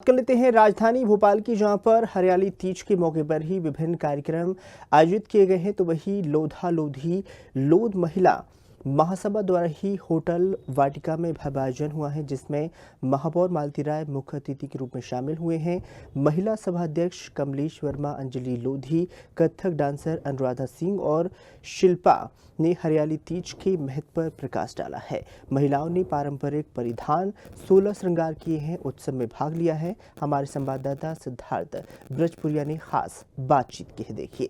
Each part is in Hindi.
कर लेते हैं राजधानी भोपाल की, जहां पर हरियाली तीज के मौके पर ही विभिन्न कार्यक्रम आयोजित किए गए हैं। तो वही लोधा लोधी लोध महिला महासभा द्वारा ही होटल वाटिका में भव्य आयोजन हुआ है, जिसमें महापौर मालती राय मुख्य अतिथि के रूप में शामिल हुए हैं। महिला सभा अध्यक्ष कमलेश वर्मा, अंजलि लोधी, कथक डांसर अनुराधा सिंह और शिल्पा ने हरियाली तीज के महत्व पर प्रकाश डाला है। महिलाओं ने पारंपरिक परिधान 16 श्रृंगार किए हैं। उत्सव में भाग लिया है हमारे संवाददाता सिद्धार्थ ब्रजपुरिया ने खास बातचीत की है, देखिए।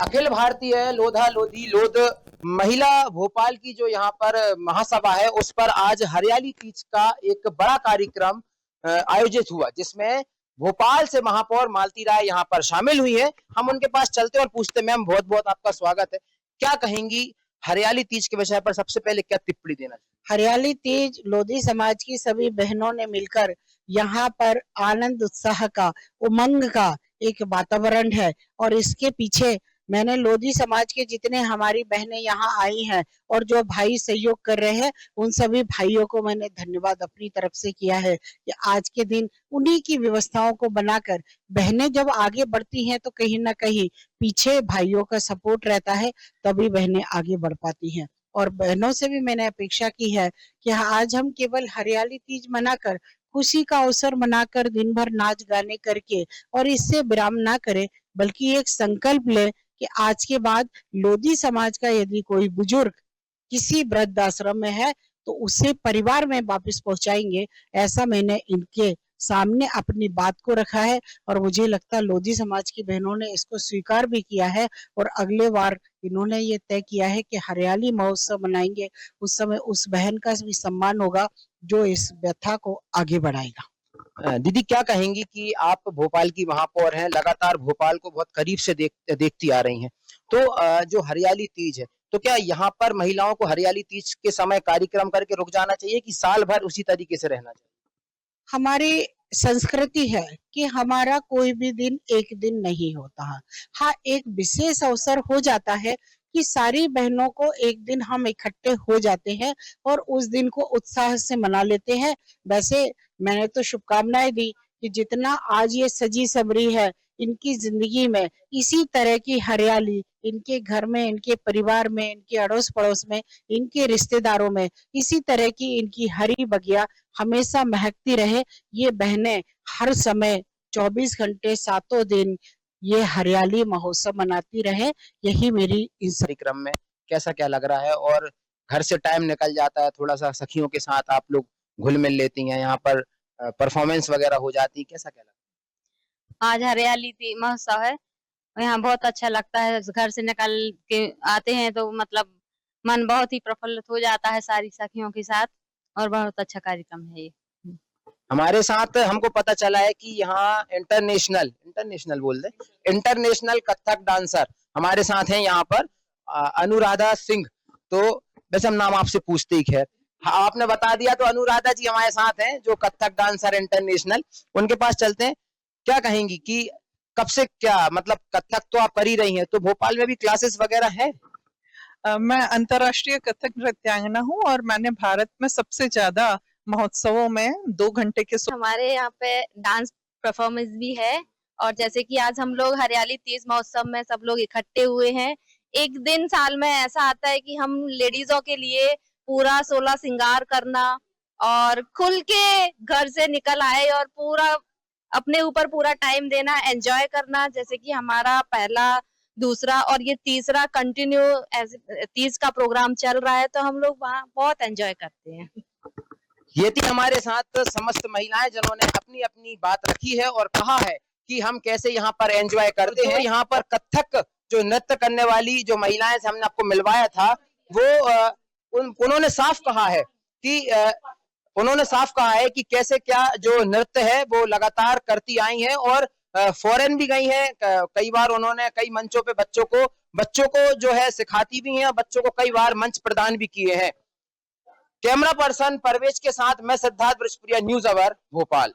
अखिल भारतीय लोधा लोधी लोध महिला भोपाल की जो यहाँ पर महासभा है, उस पर आज हरियाली तीज का एक बड़ा कार्यक्रम आयोजित हुआ, जिसमें भोपाल से महापौर मालती राय यहाँ पर शामिल हुई है। हम उनके पास चलते और पूछते, मैम बहुत बहुत आपका स्वागत है। क्या कहेंगी हरियाली तीज के विषय पर? सबसे पहले क्या टिप्पणी देना चाहिए? हरियाली तीज लोधी समाज की सभी बहनों ने मिलकर यहाँ पर आनंद उत्साह का, उमंग का एक वातावरण है। और इसके पीछे मैंने लोधी समाज के जितने हमारी बहनें यहाँ आई हैं और जो भाई सहयोग कर रहे हैं, उन सभी भाइयों को मैंने धन्यवाद अपनी तरफ से किया है कि आज के दिन उन्हीं की व्यवस्थाओं को बनाकर बहनें जब आगे बढ़ती हैं तो कहीं ना कहीं पीछे भाइयों का सपोर्ट रहता है, तभी बहनें आगे बढ़ पाती हैं। और बहनों से भी मैंने अपेक्षा की है कि आज हम केवल हरियाली तीज मनाकर, खुशी का अवसर मनाकर, दिन भर नाच गाने करके और इससे विराम ना करें, बल्कि एक संकल्प ले कि आज के बाद लोधी समाज का यदि कोई बुजुर्ग किसी वृद्ध आश्रम में है तो उसे परिवार में वापस पहुंचाएंगे। ऐसा मैंने इनके सामने अपनी बात को रखा है और मुझे लगता है लोधी समाज की बहनों ने इसको स्वीकार भी किया है। और अगले बार इन्होंने ये तय किया है कि हरियाली महोत्सव मनाएंगे, उस समय उस बहन का भी सम्मान होगा जो इस व्यथा को आगे बढ़ाएगा। दीदी क्या कहेंगी कि आप भोपाल की महापौर हैं, लगातार भोपाल को बहुत करीब से देखती आ रही हैं, तो जो हरियाली तीज है, तो क्या यहाँ पर महिलाओं को हरियाली तीज के समय कार्यक्रम करके रुक जाना चाहिए कि साल भर उसी तरीके से रहना चाहिए? हमारी संस्कृति है कि हमारा कोई भी दिन एक दिन नहीं होता है। हाँ, एक विशेष अवसर हो जाता है कि सारी बहनों को एक दिन हम इकट्ठे हो जाते हैं और उस दिन को उत्साह से मना लेते हैं। वैसे मैंने तो शुभकामनाएं दी कि जितना आज ये सजी सबरी है, इनकी जिंदगी में इसी तरह की हरियाली इनके घर में, इनके परिवार में, इनके अड़ोस पड़ोस में, इनके रिश्तेदारों में इसी तरह की इनकी हरी बगिया हमेशा महकती रहे। ये बहनें हर समय 24 घंटे सातों दिन ये हरियाली महोत्सव मनाती रहे, यही मेरी इस कार्यक्रम में कैसा क्या लग रहा है? और घर से टाइम निकल जाता है, थोड़ा सा सखियों के साथ आप लोग घुल मिल लेती हैं, यहाँ पर परफॉर्मेंस वगैरह हो जाती है, कैसा क्या लगता है? आज हरियाली महोत्सव है, यहाँ बहुत अच्छा लगता है। घर से निकल के आते हैं तो मतलब मन बहुत ही प्रफुल्लित हो जाता है सारी सखियों के साथ, और बहुत अच्छा कार्यक्रम है ये। हमारे साथ हमको पता चला है कि यहाँ इंटरनेशनल बोल दे, इंटरनेशनल कथक डांसर हमारे साथ हैं यहाँ पर, अनुराधा सिंह। तो वैसे हम नाम आपसे पूछते ही, खैर हाँ, आपने बता दिया, तो अनुराधा जी हमारे साथ हैं जो कथक डांसर इंटरनेशनल। उनके पास चलते हैं। क्या कहेंगी कि कब से, क्या मतलब कथक तो आप कर ही रही हैं, तो भोपाल में भी क्लासेस वगैरह है? मैं अंतर्राष्ट्रीय कथक नृत्यांगना हूँ और मैंने भारत में सबसे ज्यादा महोत्सवों में 2 घंटे के हमारे यहाँ पे डांस परफॉर्मेंस भी है। और जैसे कि आज हम लोग हरियाली तीज महोत्सव में सब लोग इकट्ठे हुए हैं। एक दिन साल में ऐसा आता है कि हम लेडीजों के लिए पूरा 16 श्रृंगार करना और खुल के घर से निकल आए और पूरा अपने ऊपर पूरा टाइम देना, एंजॉय करना। जैसे कि हमारा पहला, दूसरा और ये तीसरा कंटिन्यू तीज का प्रोग्राम चल रहा है, तो हम लोग वहाँ बहुत एंजॉय करते हैं। ये थी हमारे साथ समस्त महिलाएं जिन्होंने अपनी अपनी बात रखी है और कहा है कि हम कैसे यहाँ पर एंजॉय करते हैं। यहाँ पर कथक जो नृत्य करने वाली जो महिलाएं से हमने आपको मिलवाया था, वो उन्होंने साफ कहा है कि कैसे क्या जो नृत्य है वो लगातार करती आई हैं और फॉरेन भी गई हैं। कई बार उन्होंने कई मंचों पे बच्चों को जो है सिखाती भी हैं और बच्चों को कई बार मंच प्रदान भी किए हैं। कैमरा पर्सन परवेज के साथ मैं सिद्धार्थ ब्रजपुरिया, न्यूज़ अवर भोपाल।